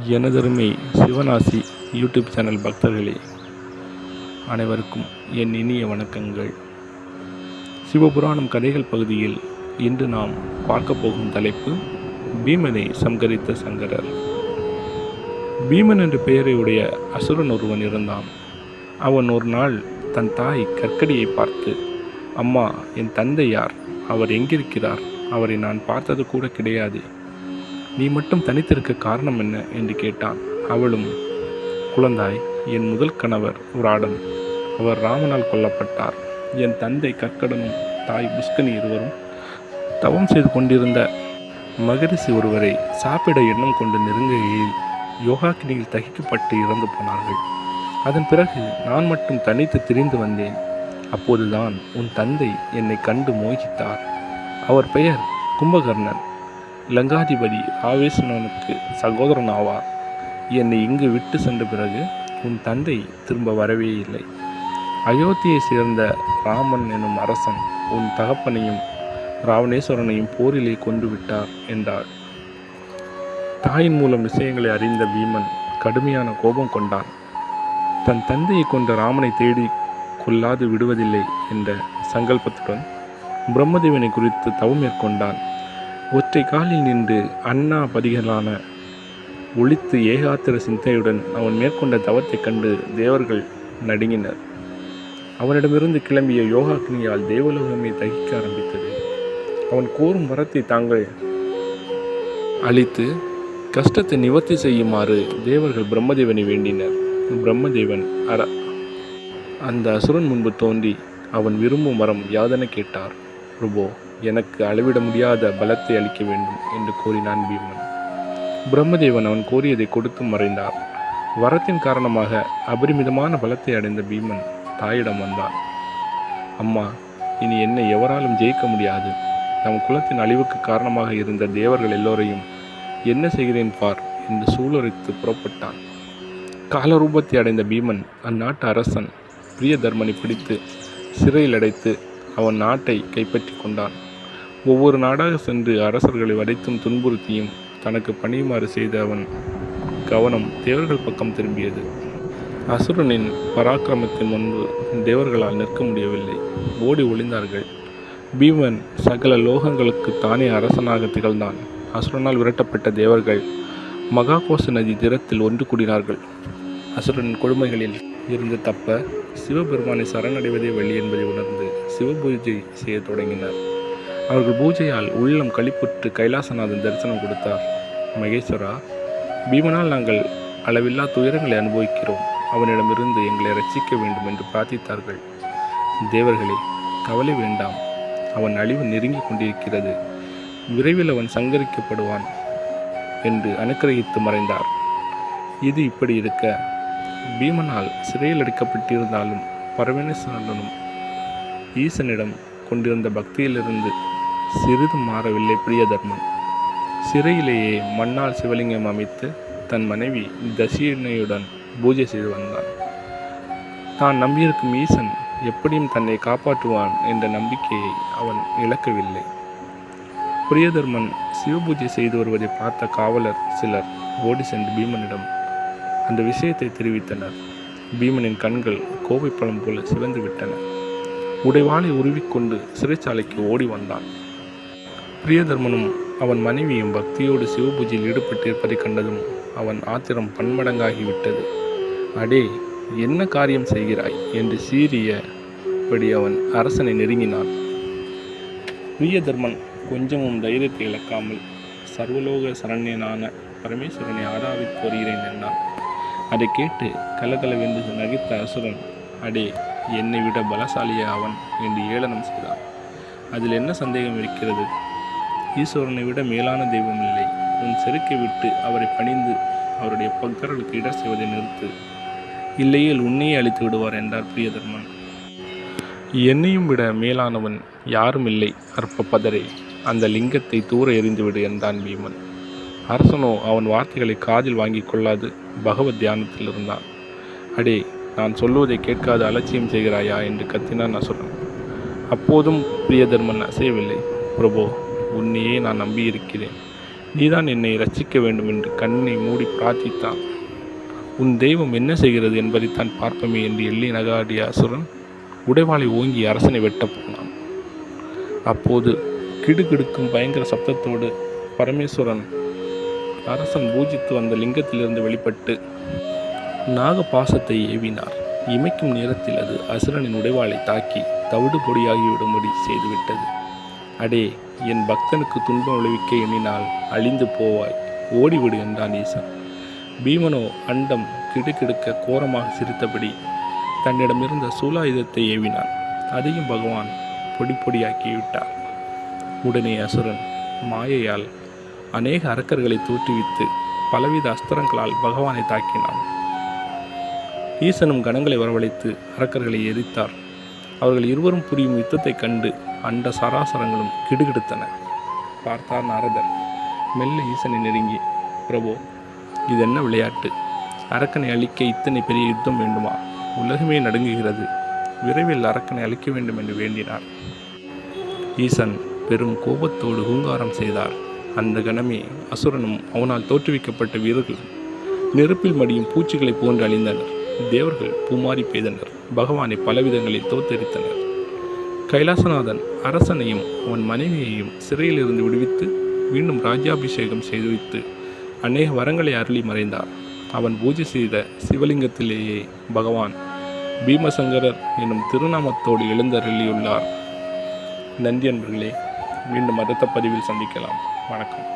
எனதருமை சிவனாசி YouTube channel பக்தர்களே, அனைவருக்கும் என் இனிய வணக்கங்கள். சிவபுராணம் கதைகள் பகுதியில் இன்று நாம் பார்க்க போகும் தலைப்பு பீமனை சம்கரித்த சங்கரர். பீமன் என்ற பெயரை உடைய அசுரன் ஒருவன் இருந்தான். அவன் ஒரு நாள் தன் தாய் கற்கடியை பார்த்து, அம்மா, என் தந்தை யார்? அவர் எங்கிருக்கிறார்? அவரை நான் பார்த்தது கூட கிடையாது. நீ மட்டும் தனித்திருக்க காரணம் என்ன என்று கேட்டான். அவளும், குழந்தாய், என் முதல் கணவர் விராடன். அவர் ராமனால் கொல்லப்பட்டார். என் தந்தை கற்கடனும் தாய் புஷ்கனி இருவரும் தவம் செய்து கொண்டிருந்த மகரிஷி ஒருவரை சாப்பிட எண்ணம் கொண்டு நெருங்குகையில் யோகாக்கினியில் தகிக்கப்பட்டு இறந்து போனார்கள். அதன் பிறகு நான் மட்டும் தனித்து திரிந்து வந்தேன். அப்போதுதான் உன் தந்தை என்னை கண்டு மோகித்தார். அவர் பெயர் கும்பகர்ணன். லங்காதிபதி ஆவேசனனுக்கு சகோதரன் ஆவார். என்னை இங்கு விட்டு சென்ற பிறகு உன் தந்தை திரும்ப வரவே இல்லை. அயோத்தியை சேர்ந்த ராமன் எனும் அரசன் உன் தகப்பனையும் ராவணேஸ்வரனையும் போரிலே கொண்டு விட்டார் என்றாள். தாயின் மூலம் விஷயங்களை அறிந்த பீமன் கடுமையான கோபம் கொண்டான். தன் தந்தையை கொண்ட ராமனை தேடி கொல்லாது விடுவதில்லை என்ற சங்கல்பத்துடன் பிரம்மதேவனை குறித்து தவம் மேற்கொண்டான். ஒற்றை காலில் நின்று அண்ணா பதிகளான ஒழித்து ஏகாத்திர சிந்தையுடன் அவன் மேற்கொண்ட தவத்தைக் கண்டு தேவர்கள் நடுங்கினர். அவனிடமிருந்து கிளம்பிய யோகாக்னியால் தேவலோகமே தகிக்க ஆரம்பித்தது. அவன் கோரும் வரத்தை தாங்கள் அளித்து கஷ்டத்தை நிவர்த்தி செய்யுமாறு தேவர்கள் பிரம்மதேவனை வேண்டினர். பிரம்மதேவன் அந்த அசுரன் முன்பு தோன்றி அவன் விரும்பும் வரம் யாதென கேட்டார். பிரபோ, எனக்கு அளவிட முடியாத பலத்தை அளிக்க வேண்டும் என்று கோரினான் பீமன். பிரம்மதேவன் அவன் கோரியதை கொடுத்து மறைந்தார். வரத்தின் காரணமாக அபரிமிதமான பலத்தை அடைந்த பீமன் தாயிடம் வந்தான். அம்மா, இனி என்னை எவராலும் ஜெயிக்க முடியாது. நம் குலத்தின் அழிவுக்கு காரணமாக இருந்த தேவர்கள் எல்லோரையும் என்ன செய்கிறேன் பார் என்று சூளுரைத்து புறப்பட்டான். காலரூபத்தை அடைந்த பீமன் அந்நாட்டு அரசன் பிரியதர்மனை பிடித்து சிறையில் அடைத்து அவன் நாட்டை கைப்பற்றி கொண்டான். ஒவ்வொரு நாடாக சென்று அரசர்களை வதைத்தும் துன்புறுத்தியும் தனக்கு பணியுமாறு செய்த அவன் கவனம் தேவர்கள் பக்கம் திரும்பியது. அசுரனின் பராக்கிரமத்தின் முன்பு தேவர்களால் நிற்க முடியவில்லை. ஓடி ஒளிந்தார்கள். பீமன் சகல லோகங்களுக்கு தானே அரசனாக திகழ்ந்தான். அசுரனால் விரட்டப்பட்ட தேவர்கள் மகாகோச நதி தீரத்தில் ஒன்று கூடினார்கள். அசுரனின் கொடுமைகளில் இருந்து தப்ப சிவபெருமானை சரணடைவதே வழி என்பதை உணர்ந்து சிவபூஜை செய்ய தொடங்கினர். அவர்கள் பூஜையால் உள்ளம் களிப்புற்று கைலாசநாதன் தரிசனம் கொடுத்தார். மகேஸ்வரா, பீமனால் நாங்கள் அளவில்லா துயரங்களை அனுபவிக்கிறோம். அவனிடமிருந்து எங்களை ரட்சிக்க வேண்டும் என்று பிரார்த்தித்தார்கள். தேவர்களே, கவலை வேண்டாம். அவன் அழிவு நெருங்கி கொண்டிருக்கிறது. விரைவில் அவன் சங்கரிக்கப்படுவான் என்று அனுக்கிரகித்து மறைந்தார். இது இப்படி இருக்க, பீமனால் சிறையில் அடைக்கப்பட்டிருந்தாலும் பரமேஸ்வரனும் ஈசனிடம் கொண்டிருந்த பக்தியிலிருந்து சிறிதும் மாறவில்லை பிரியதர்மன். சிறையிலேயே மண்ணால் சிவலிங்கம் அமைத்து தன் மனைவி தசியனையுடன் பூஜை செய்து வந்தான். தான் நம்பியிருக்கும் ஈசன் எப்படியும் தன்னை காப்பாற்றுவான் என்ற நம்பிக்கையை அவன் இழக்கவில்லை. பிரியதர்மன் சிவபூஜை செய்து வருவதை பார்த்த காவலர் சிலர் ஓடி சென்று பீமனிடம் அந்த விஷயத்தை தெரிவித்தனர். பீமனின் கண்கள் கோவைப்பழம் போல சிவந்து விட்டன. உடைவாளை உருவிக்கொண்டு சிறைச்சாலைக்கு ஓடி வந்தான். பிரியதர்மனும் அவன் மனைவியும் பக்தியோடு சிவபூஜையில் ஈடுபட்டிருப்பதை கண்டதும் அவன் ஆத்திரம் பன்மடங்காகிவிட்டது. அடே, என்ன காரியம் செய்கிறாய் என்று சீறியபடி அவன் அரசனை நெருங்கினான். பிரியதர்மன் கொஞ்சமும் தைரியத்தை இழக்காமல் சர்வலோக சரண்யனான பரமேஸ்வரனை ஆராதித்து வருகிறேன் என்றான். அதை கேட்டு கலகலவென்று நகைத்த அசுரன், அடே, என்னை விட பலசாலிய அவன் என்று ஏளனம் செய்தான். அதில் என்ன சந்தேகம் இருக்கிறது? ஈஸ்வரனை விட மேலான தெய்வம் இல்லை. உன் செருக்கை விட்டு அவரை பணிந்து அவருடைய பக்தர்களுக்கு இடர் செய்வதை நிறுத்து. இல்லையேல் உன்னையே அழித்து விடுவார் என்றார் பிரியதர்மன். என்னையும் விட மேலானவன் யாரும் இல்லை அற்ப பதரே. அந்த லிங்கத்தை தூர எறிந்துவிடு என்றான் பீமன். அரசனோ அவன் வார்த்தைகளை காதில் வாங்கி கொள்ளாது பகவத் தியானத்தில் இருந்தான். அடே, நான் சொல்லுவதை கேட்காது அலட்சியம் செய்கிறாயா என்று கத்தினான் அசுரன். அப்போதும் பிரியதர்மன் அசையவில்லை. பிரபோ, உன்னையே நான் நம்பியிருக்கிறேன். நீதான் என்னை ரட்சிக்க வேண்டும் என்று கண்ணை மூடி பிரார்த்தித்தான். உன் தெய்வம் என்ன செய்கிறது என்பதைத்தான் பார்ப்போமே என்று எள்ளி நகாடிய அசுரன் உடைவாளை ஓங்கி அரசனை வெட்டப் போனான். அப்போது கிடுகிடுக்கும் பயங்கர சப்தத்தோடு பரமேஸ்வரன் அரசன் பூஜித்து வந்த லிங்கத்திலிருந்து வெளிப்பட்டு நாக பாசத்தை ஏவினார். இமைக்கும் நேரத்தில் அது அசுரனின் உடைவாளை தாக்கி தவிடு பொடியாகிவிடும்படி செய்துவிட்டது. அடே, என் பக்தனுக்கு துன்பம் விளைவிக்க எண்ணினால் அழிந்து போவாய், ஓடிவிடு என்றான் ஈசன். பீமனோ அண்டம் கிடுகிடுக்க கோரமாக சிரித்தபடி தன்னிடமிருந்த சூலாயுதத்தை ஏவினான். அதையும் பகவான் பொடி பொடியாக்கிவிட்டார். உடனே அசுரன் மாயையால் அநேக அரக்கர்களை தோற்றுவித்து பலவித அஸ்திரங்களால் பகவானை தாக்கினான். ஈசனும் கணங்களை வரவழைத்து அரக்கர்களை எரித்தார். அவர்கள் இருவரும் புரியும் யுத்தத்தைக் கண்டு அண்ட சராசரங்களும் கிடுகிடுத்தன. பார்த்தார் நாரதர். மெல்ல ஈசனை நெருங்கி, பிரபு, இது என்ன விளையாட்டு? அரக்கனை அழிக்க இத்தனை பெரிய யுத்தம் வேண்டுமா? உலகமே நடுங்குகிறது. விரைவில் அரக்கனை அழிக்க வேண்டும் என்று வேண்டினார். ஈசன் பெரும் கோபத்தோடு ஹூங்காரம் செய்தார். அந்த கணமே அசுரனும் அவனால் தோற்றுவிக்கப்பட்ட வீரர்களும் நெருப்பில் மடியும் பூச்சிகளைப் போன்று அழிந்தனர். தேவர்கள் பூமாரி பெய்தனர். பகவானை பலவிதங்களில் தோத்தரித்தனர். கைலாசநாதன் அரசனையும் அவன் மனைவியையும் சிறையிலிருந்து விடுவித்து மீண்டும் ராஜ்யாபிஷேகம் செய்துவித்து அநேக வரங்களை அருளி மறைந்தார். அவன் பூஜை செய்த சிவலிங்கத்திலேயே பகவான் பீமசங்கரர் எனும் திருநாமத்தோடு எழுந்தருளியுள்ளார். நன்றி அன்பர்களே. மீண்டும் அடுத்த பதிவில் சந்திக்கலாம். வணக்கம்.